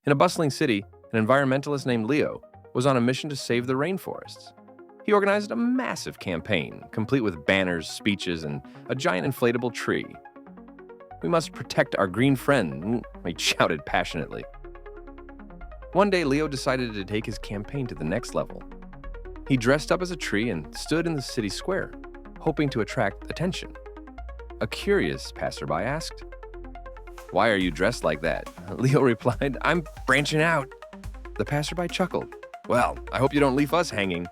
In a bustling city, an environmentalist named Leo was on a mission to save the rainforests. He organized a massive campaign, complete with banners, speeches, and a giant inflatable tree. "We must protect our green friend," he shouted passionately. One day, Leo decided to take his campaign to the next level. He dressed up as a tree and stood in the city square, hoping to attract attention. A curious passerby asked, "Why are you dressed like that?" Leo replied, "I'm branching out." The passerby chuckled. "Well, I hope you don't leave us hanging."